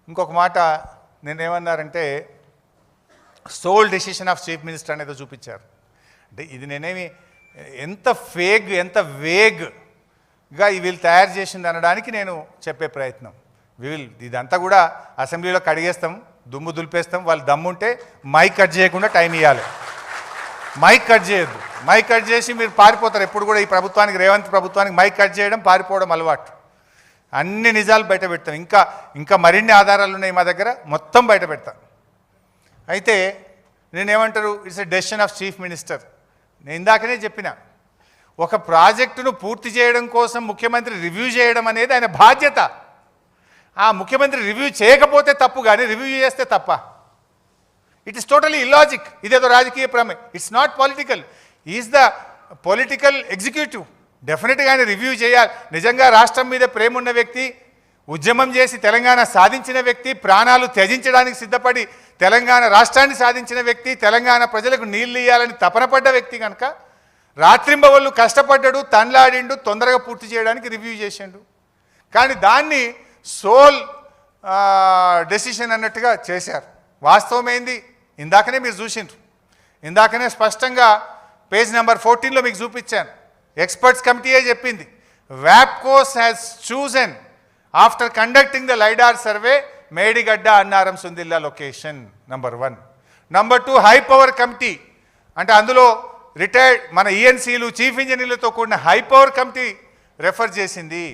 ఇంకొక మాట నేనేమన్నారంటే sole decision of chief minister అనేది చూపించారు. అంటే ఇది నేనేమి ఎంత ఫేగ్ ఎంత వేగ్గా వీళ్ళు తయారు చేసింది అనడానికి నేను చెప్పే ప్రయత్నం. ఇదంతా కూడా అసెంబ్లీలో కడిగేస్తాం, దుమ్ము దులిపేస్తాం. వాళ్ళు దమ్ముంటే మైక్ కట్ చేయకుండా టైం ఇవ్వాలి. మైక్ కట్ చేయొద్దు. మైక్ కట్ చేసి మీరు పారిపోతారు. ఎప్పుడు కూడా ఈ ప్రభుత్వానికి, రేవంత్ ప్రభుత్వానికి మైక్ కట్ చేయడం, పారిపోవడం అలవాటు. అన్ని నిజాలు బయట పెడతాం. ఇంకా మరిన్ని ఆధారాలు ఉన్నాయి మా దగ్గర, మొత్తం బయట పెడతాం. అయితే నేనేమంటారు, it's a decision of chief minister. నేను ఇందాకనే చెప్పిన, ఒక ప్రాజెక్టును పూర్తి చేయడం కోసం ముఖ్యమంత్రి రివ్యూ చేయడం అనేది ఆయన బాధ్యత. ఆ ముఖ్యమంత్రి రివ్యూ చేయకపోతే తప్పు, కానీ రివ్యూ చేస్తే తప్ప. It is totally illogic. ఇదేదో రాజకీయ ప్రమేయం. It's not political. Is the political executive. డెఫినెట్గా ఆయన రివ్యూ చేయాలి. నిజంగా రాష్ట్రం మీద ప్రేమ ఉన్న వ్యక్తి, ఉద్యమం చేసి తెలంగాణ సాధించిన వ్యక్తి, ప్రాణాలు త్యజించడానికి సిద్ధపడి తెలంగాణ రాష్ట్రాన్ని సాధించిన వ్యక్తి, తెలంగాణ ప్రజలకు నీళ్ళు ఇవ్వాలని తపనపడ్డ వ్యక్తి కనుక రాత్రింబవళ్ళు కష్టపడ్డాడు, తన్లాడిండు, తొందరగా పూర్తి చేయడానికి రివ్యూ చేసిండు. కానీ దాన్ని సోల్ డెసిషన్ అన్నట్టుగా చేశారు. వాస్తవమైంది ఇందాకనే మీరు చూసిండ్రు. ఇందాకనే స్పష్టంగా పేజ్ నెంబర్ 14లో మీకు చూపించాను. ఎక్స్పర్ట్స్ కమిటీయే చెప్పింది, వ్యాప్కోస్ has chosen after conducting the lidar survey Medigadda Annaram Sundilla location. Number 1. Number 2, high power committee, అంటే అందులో రిటైర్డ్ మన ఈఎన్సీలు, చీఫ్ ఇంజనీర్లతో కూడిన హై పవర్ కమిటీ రెఫర్ చేసింది.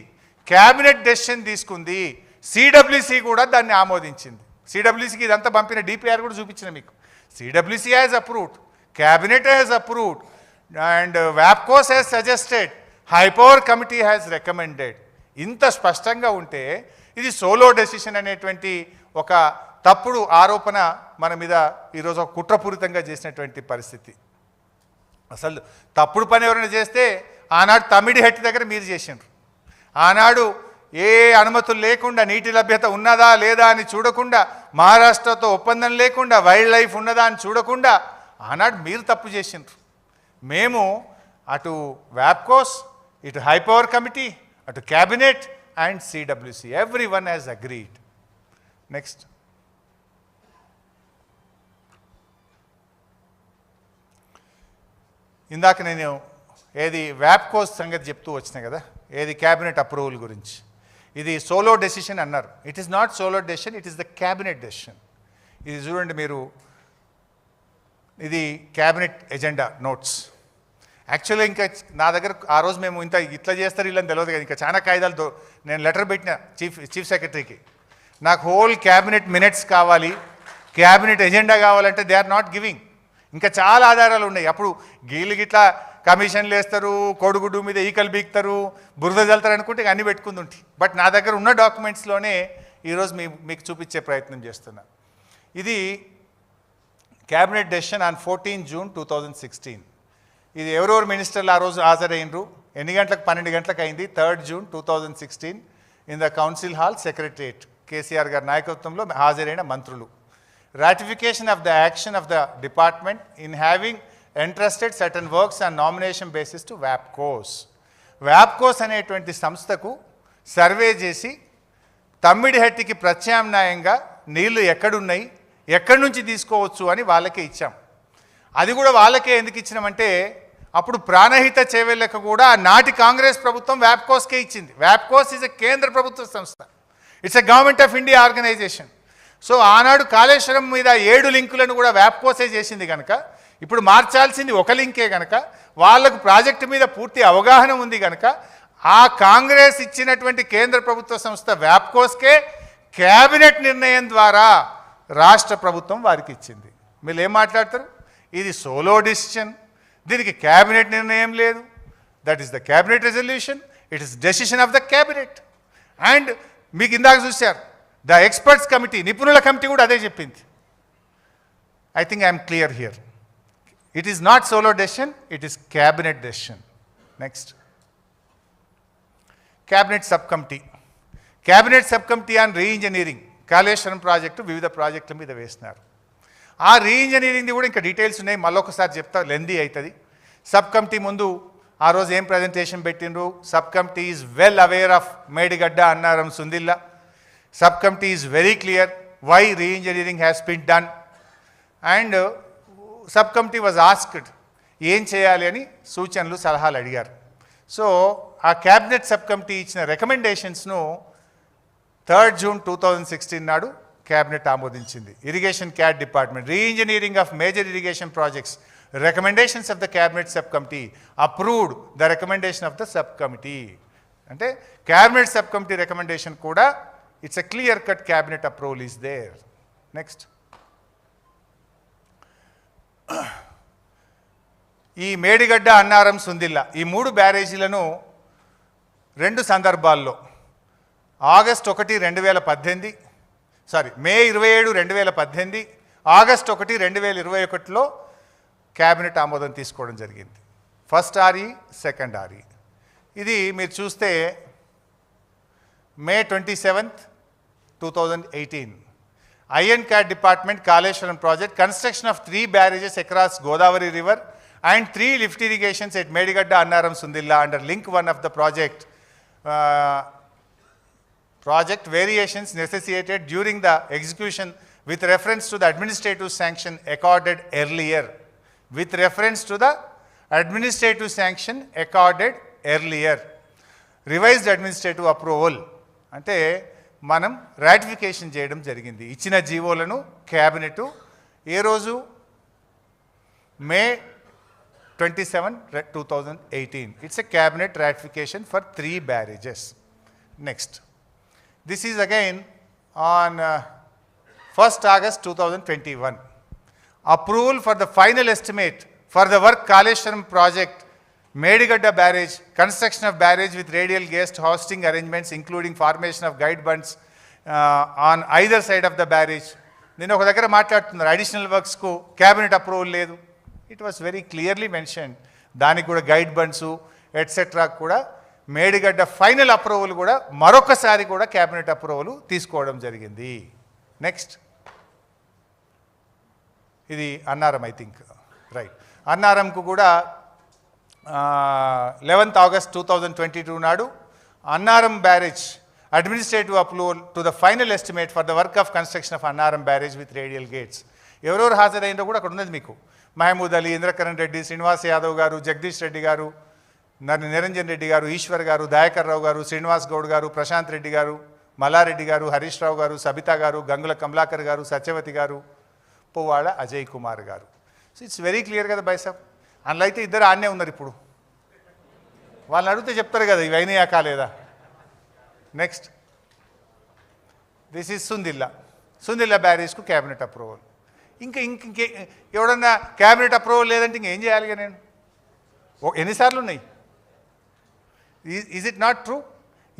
క్యాబినెట్ డెసిషన్ తీసుకుంది. సిడబ్ల్యూసి కూడా దాన్ని ఆమోదించింది. సిడబ్ల్యూసికి ఇదంతా పంపిన డిపిఆర్ కూడా చూపించిన మీకు. CWC has approved, cabinet has approved, and వ్యాప్కోస్ has suggested, high power committee has recommended. ఇంత స్పష్టంగా ఉంటే ఇది సోలో డెసిషన్ అనేటువంటి ఒక తప్పుడు ఆరోపణ మన మీద ఈరోజు ఒక కుట్రపూరితంగా చేసినటువంటి పరిస్థితి. అసలు తప్పుడు పని ఎవరైనా చేస్తే ఆనాడు తమిడి హెట్టి దగ్గర మీరు చేసిండ్రు. ఆనాడు ఏ అనుమతులు లేకుండా, నీటి లభ్యత ఉన్నదా లేదా అని చూడకుండా, మహారాష్ట్రతో ఒప్పందం లేకుండా, వైల్డ్ లైఫ్ ఉన్నదా అని చూడకుండా ఆనాడు మీరు తప్పు చేసిండ్రు. మేము అటు వ్యాప్కోస్, ఇటు హై పవర్ కమిటీ, అటు cabinet and CWC, every one has agreed. Next. ఇందాక నేను వ్యాప్కోస్ సంగతి చెప్తూ వచ్చినా కదా, క్యాబినెట్ అప్రూవల్ గురించి. ఇది సోలో డెసిషన్ అన్నారు. It is not solo decision, it is the cabinet decision. ఇది చూడండి మీరు, ఇది క్యాబినెట్ ఎజెండా నోట్స్. యాక్చువల్గా ఇంకా నా దగ్గర ఆ రోజు మేము ఇట్లా చేస్తారు వీళ్ళని తెలియదు కదా, ఇంకా చాలా కాయిదాలతో నేను లెటర్ పెట్టిన చీఫ్ సెక్రటరీకి, నాకు హోల్ క్యాబినెట్ మినిట్స్ కావాలి, క్యాబినెట్ ఎజెండా కావాలంటే దే ఆర్ నాట్ గివింగ్. ఇంకా చాలా ఆధారాలు ఉన్నాయి. అప్పుడు గీళ్ళు గిట్లా కమిషన్లు వేస్తారు, కోడిగుడ్డు మీద ఈకలు బీక్తారు, బురద జల్తారు అనుకుంటే అన్నీ పెట్టుకుంది ఉంటాయి. బట్ నా దగ్గర ఉన్న డాక్యుమెంట్స్లోనే ఈరోజు మీకు చూపించే ప్రయత్నం చేస్తున్నా. ఇది క్యాబినెట్ డెసిషన్ ఆన్ 14 జూన్ 2016. ఇది ఎవరెవరు మినిస్టర్లు ఆ రోజు హాజరైనరు, ఎన్ని గంటలకు, 12 గంటలకు అయింది. 3 June 2016 in the council hall, secretariat, KCR గారి నాయకత్వంలో హాజరైన మంత్రులు. Ratification of the action of the department in having entrusted certain works on nomination basis to WAPCOS. WAPCOS అనేటువంటి సంస్థకు సర్వే చేసి తమ్మిడిహట్టికి ప్రత్యామ్నాయంగా నీళ్లు ఎక్కడున్నాయి, ఎక్కడి నుంచి తీసుకోవచ్చు అని వాళ్ళకే ఇచ్చాం. అది కూడా వాళ్ళకే ఎందుకు ఇచ్చినామంటే, అప్పుడు ప్రాణహిత చేవెళ్ళక కూడా నాటి కాంగ్రెస్ ప్రభుత్వం వ్యాప్కోస్కే ఇచ్చింది. వ్యాప్కోస్ ఈజ్ ఎ కేంద్ర ప్రభుత్వ సంస్థ. It's a government of India organisation. So ఆనాడు కాళేశ్వరం మీద 7 లింకులను కూడా వ్యాప్కోసే చేసింది కనుక, ఇప్పుడు మార్చాల్సింది ఒక లింకే కనుక, వాళ్లకు ప్రాజెక్టు మీద పూర్తి అవగాహన ఉంది కనుక, ఆ కాంగ్రెస్ ఇచ్చినటువంటి కేంద్ర ప్రభుత్వ సంస్థ వ్యాప్కోస్కే క్యాబినెట్ నిర్ణయం ద్వారా రాష్ట్ర ప్రభుత్వం వారికి ఇచ్చింది. మీరు ఏం మాట్లాడతారు? ఇది సోలో డిసిషన్, దీనికి క్యాబినెట్ నిర్ణయం లేదు. That is the cabinet resolution, it is decision of the cabinet. And మీకు ఇందాక చూశారు, ద ఎక్స్పర్ట్స్ కమిటీ, నిపుణుల కమిటీ కూడా అదే చెప్పింది. I think I'm clear here. It is not solo decision, it is cabinet decision. Next, cabinet sub committee. Cabinet sub committee on re-engineering, Kaleshwaram project వివిధ ప్రాజెక్టుల మీద వేసినారు. ఆ రీఇంజనీరింగ్ది కూడా ఇంకా డీటెయిల్స్ ఉన్నాయి, మళ్ళొకసారి చెప్తా, లెందీ అవుతుంది. సబ్ కమిటీ ముందు ఆ రోజు ఏం ప్రజెంటేషన్ పెట్టిండ్రు? Sub committee is well aware of Medigadda Annaram Sundilla. subcommittee is very clear why re-engineering has been done, and subcommittee was asked ఏం చేయాలి అని సూచనలు సలహాలు అడిగారు. సో ఆ క్యాబినెట్ సబ్ కమిటీ ఇచ్చిన రికమెండేషన్స్ను 3 June 2016 నాడు క్యాబినెట్ ఆమోదించింది. Irrigation CAD department re engineering of major irrigation projects, recommendations of the cabinet sub committee approved the recommendation of the sub committee. అంటే క్యాబినెట్ సబ్ కమిటీ రికమెండేషన్ కూడా it's a clear cut cabinet approval is there. Next, ఈ మేడిగడ్డ, అన్నారం, సుందిల్ల ఈ 3 బ్యారేజీలను 2 సందర్భాల్లో August 1, 2018, May 27, 2018, August 1, 2021లో cabinet ఆమోదం తీసుకోవడం జరిగింది. First RE, second RE. ఇది మీరు చూస్తే May 27, 2018, Iron Cat Department, Kaleshwaram project, construction of 3 barrages across Godavari River and 3 lift irrigations at Medigadda, Annaram, Sundilla under link 1 of the project. Project variations necessitated during the execution with reference to the administrative sanction accorded earlier. With reference to the administrative sanction accorded earlier. Revised administrative approval. అంటే మనం ratification చేయడం జరిగింది. ఇచ్చిన జీవోలను cabinet ఏ రోజు? May 27, 2018. It's a cabinet ratification for 3 barrages. Next. This is again on 1st August 2021. Approval for the final estimate for the work Kaleshwaram project, Medigadda barrage, construction of barrage with radial guest hosting arrangements including formation of guide bunds on either side of the barrage. నేను ఒక దగ్గర మాట్లాడుతున్నారు additional వర్క్స్కు cabinet approval లేదు. It was very clearly mention. దానికి కూడా guide bunds etcetera కూడా Medigadda final approval కూడా మరొకసారి కూడా క్యాబినెట్ అప్రూవల్ తీసుకోవడం జరిగింది. నెక్స్ట్, ఇది అన్నారం, ఐ థింక్ రైట్. అన్నారంకు కూడా 11th August 2022 నాడు Annaram barrage administrative approval to the final estimate for the work of construction of Annaram barrage with radial gates. ఎవరెవరు హాజరైందో కూడా అక్కడ ఉన్నది మీకు. మహమూద్ అలీ, ఇంద్రకరణ్ రెడ్డి, శ్రీనివాస్ యాదవ్ గారు, జగదీష్ రెడ్డి గారు, నిరంజన్ రెడ్డి గారు, ఈశ్వర్ గారు, దయాకర్ రావు గారు, శ్రీనివాస్ గౌడ్ గారు, ప్రశాంత్ రెడ్డి గారు, మల్లారెడ్డి గారు, హరీష్ రావు గారు, సబితా గారు, గంగుల కమలాకర్ గారు, సత్యవతి గారు, పువ్వాడ అజయ్ కుమార్ గారు. సో ఇట్స్ వెరీ క్లియర్ కదా బై సాబ్. అందులో అయితే ఇద్దరు ఆన్నే ఉన్నారు. ఇప్పుడు వాళ్ళని అడిగితే చెప్తారు కదా ఇవైనా కాలేదా. నెక్స్ట్, దిస్ ఈజ్ సుందిల్లా బ్యారేజ్కు క్యాబినెట్ అప్రూవల్. ఇంకే ఎవడన్నా క్యాబినెట్ అప్రూవల్ లేదంటే ఇంకేం చేయాలిగా నేను? ఎన్నిసార్లు ఉన్నాయి? Is it not true?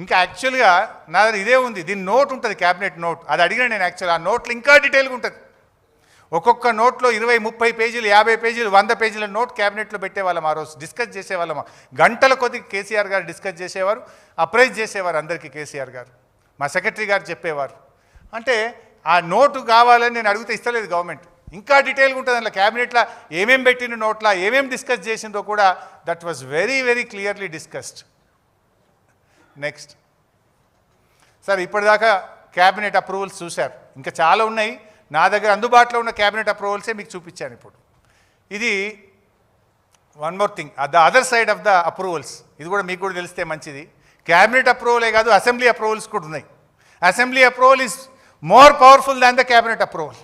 ఇంకా యాక్చువల్గా నా దగ్గర ఇదే ఉంది. దీని నోట్ ఉంటుంది, క్యాబినెట్ నోట్. అది అడిగినా నేను యాక్చువల్ ఆ నోట్లో ఇంకా డీటెయిల్గా ఉంటుంది. ఒక్కొక్క నోట్లో 20, 30 పేజీలు, 50 పేజీలు, 100 పేజీల నోట్ క్యాబినెట్లో పెట్టేవాళ్ళం. ఆ రోజు డిస్కస్ చేసేవాళ్ళం. గంటల కొద్ది కేసీఆర్ గారు డిస్కస్ చేసేవారు, అప్రైజ్ చేసేవారు అందరికీ. కేసీఆర్ గారు, మా సెక్రటరీ గారు చెప్పేవారు. అంటే ఆ నోటు కావాలని నేను అడిగితే ఇస్తలేదు గవర్నమెంట్. ఇంకా డీటెయిల్గా ఉంటుంది అందులో. క్యాబినెట్లో ఏమేమి పెట్టిన నోట్లా, ఏమేమి డిస్కస్ చేసిందో కూడా that was very very clearly discussed. Next, sir ఇప్పటిదాకా క్యాబినెట్ అప్రూవల్స్ చూశారు. ఇంకా చాలా ఉన్నాయి. నా దగ్గర అందుబాటులో ఉన్న క్యాబినెట్ అప్రూవల్సే మీకు చూపించాను ఇప్పుడు. ఇది one more thing, the other side of the approvals. ఇది కూడా మీకు కూడా తెలిస్తే మంచిది. క్యాబినెట్ అప్రూవలే కాదు, అసెంబ్లీ అప్రూవల్స్ కూడా ఉన్నాయి. Assembly approval is more powerful than the cabinet approval.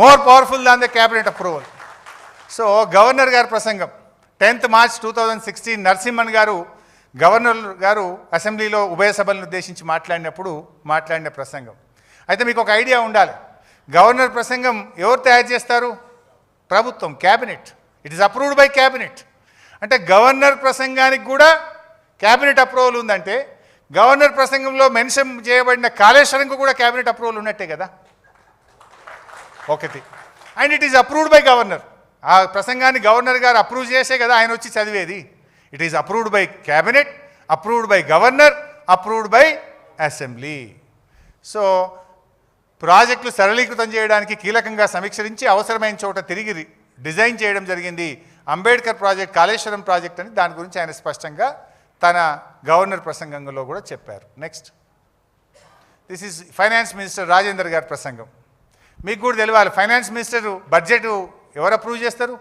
More powerful than the cabinet approval. So governor గారి ప్రసంగం 10th March 2016 నరసింహన్ గారు, గవర్నర్ గారు అసెంబ్లీలో ఉభయ సభలను ఉద్దేశించి మాట్లాడిన ప్రసంగం. అయితే మీకు ఒక ఐడియా ఉండాలి. గవర్నర్ ప్రసంగం ఎవరు తయారు చేస్తారు? ప్రభుత్వం, cabinet. It is approved by cabinet. అంటే గవర్నర్ ప్రసంగానికి కూడా క్యాబినెట్ అప్రూవల్ ఉందంటే గవర్నర్ ప్రసంగంలో మెన్షన్ చేయబడిన కాళేశ్వరంకు కూడా క్యాబినెట్ అప్రూవల్ ఉన్నట్టే కదా ఒకటి. And it is approved by governor. ఆ ప్రసంగాన్ని గవర్నర్ గారు అప్రూవ్ చేసే కదా ఆయన వచ్చి చదివేది. It is approved by cabinet, approved by governor, approved by assembly. So ప్రాజెక్టులు సరళీకృతం చేయడానికి కీలకంగా సమీక్షించి అవసరమైన చోట తిరిగి డిజైన్ చేయడం జరిగింది. అంబేద్కర్ ప్రాజెక్ట్, కాళేశ్వరం ప్రాజెక్ట్ అని దాని గురించి ఆయన స్పష్టంగా తన గవర్నర్ ప్రసంగంలో కూడా చెప్పారు. Next, this is finance minister Rajender గారి ప్రసంగం. మీకు కూడా తెలియాలి, ఫైనాన్స్ మినిస్టర్ బడ్జెట్ ఎవరు అప్రూవ్ చేస్తారు?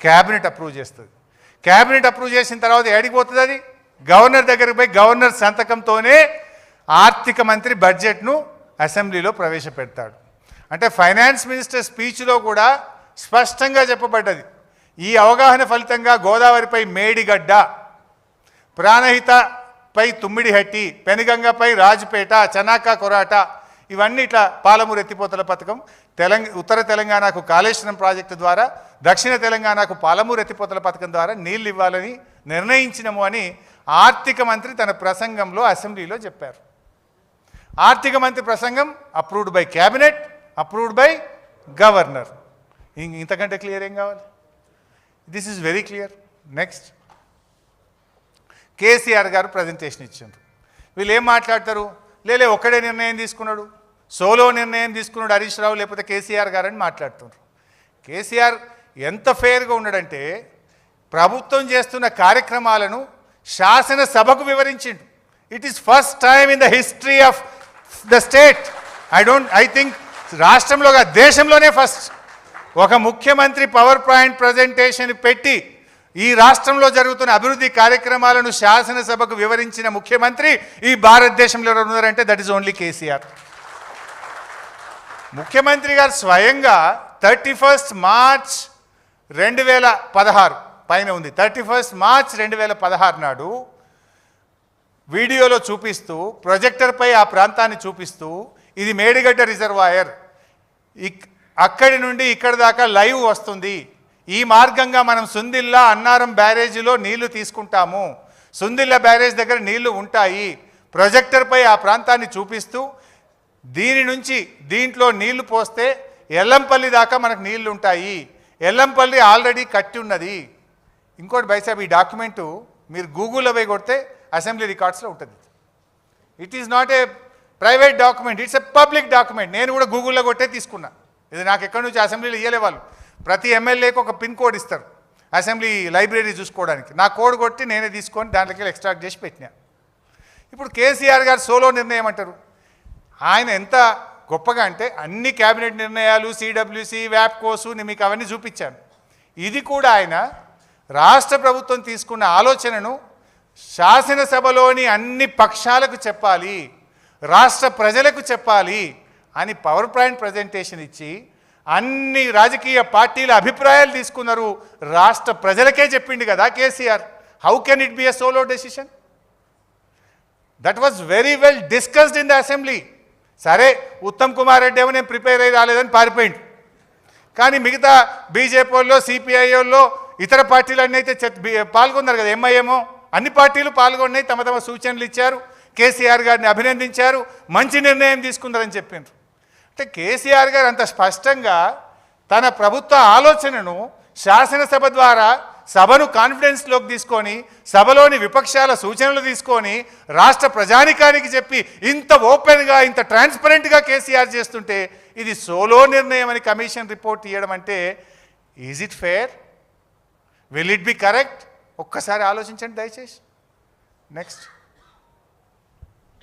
క్యాబినెట్ అప్రూవ్ చేస్తుంది. క్యాబినెట్ అప్రూవ్ చేసిన తర్వాత ఏడికి పోతుంది? అది గవర్నర్ దగ్గరికి పోయి గవర్నర్ సంతకంతోనే ఆర్థిక మంత్రి బడ్జెట్ను అసెంబ్లీలో ప్రవేశపెడతాడు. అంటే ఫైనాన్స్ మినిస్టర్ స్పీచ్లో కూడా స్పష్టంగా చెప్పబడ్డది, ఈ అవగాహన ఫలితంగా గోదావరిపై మేడిగడ్డ, ప్రాణహితపై తుమ్మిడిహట్టి, పెనుగంగపై రాజుపేట, చనాకా కొరాట, ఇవన్నీ ఇట్లా పాలమూరు ఎత్తిపోతల పథకం, ఉత్తర తెలంగాణకు కాళేశ్వరం ప్రాజెక్టు ద్వారా, దక్షిణ తెలంగాణకు పాలమూరు ఎత్తిపోతల పథకం ద్వారా నీళ్ళు ఇవ్వాలని నిర్ణయించినము అని ఆర్థిక మంత్రి తన ప్రసంగంలో అసెంబ్లీలో చెప్పారు. ఆర్థిక మంత్రి ప్రసంగం approved by cabinet, approved by governor. ఇంతకంటే క్లియర్ ఏం కావాలి? This is very clear. Next, KCR గారు ప్రజెంటేషన్ ఇచ్చిండ్రు. వీళ్ళు ఏం మాట్లాడతారు? లేలే ఒక్కడే నిర్ణయం తీసుకున్నాడు, సోలో నిర్ణయం తీసుకున్నాడు హరీష్ రావు లేకపోతే కేసీఆర్ గారు అని మాట్లాడుతున్నారు. కేసీఆర్ ఎంత ఫెయిర్గా ఉన్నాడంటే ప్రభుత్వం చేస్తున్న కార్యక్రమాలను శాసనసభకు వివరించిండు. It is first time in the history of the state. I think రాష్ట్రంలో దేశంలోనే ఫస్ట్ ఒక ముఖ్యమంత్రి పవర్ పాయింట్ ప్రజెంటేషన్ పెట్టి ఈ రాష్ట్రంలో జరుగుతున్న అభివృద్ధి కార్యక్రమాలను శాసనసభకు వివరించిన ముఖ్యమంత్రి ఈ భారతదేశంలో ఎవరు ఉన్నారంటే దట్ ఈస్ ఓన్లీ కేసీఆర్. ముఖ్యమంత్రి గారు స్వయంగా 31 మార్చ్ 2016 పైన ఉంది, 31 మార్చ్ 2016 నాడు వీడియోలో చూపిస్తూ, ప్రొజెక్టర్పై ఆ ప్రాంతాన్ని చూపిస్తూ, ఇది మేడిగడ్డ రిజర్వాయర్, అక్కడి నుండి ఇక్కడి దాకా లైవ్ వస్తుంది, ఈ మార్గంగా మనం సుందిల్లా అన్నారం బ్యారేజీలో నీళ్లు తీసుకుంటాము, సుందిల్లా బ్యారేజ్ దగ్గర నీళ్లు ఉంటాయి, ప్రొజెక్టర్పై ఆ ప్రాంతాన్ని చూపిస్తూ దీని నుంచి దీంట్లో నీళ్లు పోస్తే ఎల్లంపల్లి దాకా మనకు నీళ్లు ఉంటాయి, ఎల్లంపల్లి ఆల్రెడీ కట్టి ఉన్నది. ఇంకోటి బైసాబ్, ఈ డాక్యుమెంటు మీరు గూగుల్లో పోయి కొడితే అసెంబ్లీ రికార్డ్స్లో ఉంటుంది. It is not a private document, it's a public document. నేను కూడా గూగుల్లో కొట్టే తీసుకున్నా. ఇది నాకు ఎక్కడి నుంచి అసెంబ్లీలో ఇయ్యలే వాళ్ళు. ప్రతి ఎమ్మెల్యేకి ఒక పిన్ కోడ్ ఇస్తారు అసెంబ్లీ లైబ్రరీ చూసుకోవడానికి. నా కోడ్ కొట్టి నేనే తీసుకొని దాంట్లోకి ఎక్స్ట్రాక్ట్ చేసి పెట్టినా. ఇప్పుడు కేసీఆర్ గారు సోలో నిర్ణయం అంటారు. ఆయన ఎంత గొప్పగా అంటే అన్ని క్యాబినెట్ నిర్ణయాలు, సిడబ్ల్యూసి, వ్యాప్కోసు, నేను మీకు అవన్నీ చూపించాను. ఇది కూడా ఆయన రాష్ట్ర ప్రభుత్వం తీసుకున్న ఆలోచనను శాసనసభలోని అన్ని పక్షాలకు చెప్పాలి, రాష్ట్ర ప్రజలకు చెప్పాలి అని పవర్ పాయింట్ ప్రజెంటేషన్ ఇచ్చి అన్ని రాజకీయ పార్టీల అభిప్రాయాలు తీసుకున్నారు. రాష్ట్ర ప్రజలకే చెప్పిండు కదా KCR. How can it be a solo decision? That was very well discussed in the assembly. సరే, ఉత్తమ్ కుమార్ రెడ్డి ఏమో నేను ప్రిపేర్ అయ్యి రాలేదని పారిపోయింది. కానీ మిగతా బీజేపీ వాళ్ళు, సిపిఐ వాళ్ళు, ఇతర పార్టీలు అన్నీ అయితే పాల్గొన్నారు కదా. ఎంఐఎం అన్ని పార్టీలు పాల్గొన్నాయి, తమ తమ సూచనలు ఇచ్చారు, కేసీఆర్ గారిని అభినందించారు, మంచి నిర్ణయం తీసుకున్నారని చెప్పిండ్రు. అంటే కేసీఆర్ గారు అంత స్పష్టంగా తన ప్రభుత్వ ఆలోచనను శాసనసభ ద్వారా సభను కాన్ఫిడెన్స్లోకి తీసుకొని, సభలోని విపక్షాల సూచనలు తీసుకొని రాష్ట్ర ప్రజానికానికి చెప్పి ఇంత ఓపెన్గా, ఇంత ట్రాన్స్పరెంట్గా కేసీఆర్ చేస్తుంటే ఇది సోలో నిర్ణయం అని కమిషన్ రిపోర్ట్ ఇవ్వడం అంటే is it fair? Will it be correct? ఒక్కసారి ఆలోచించండి దయచేసి. నెక్స్ట్.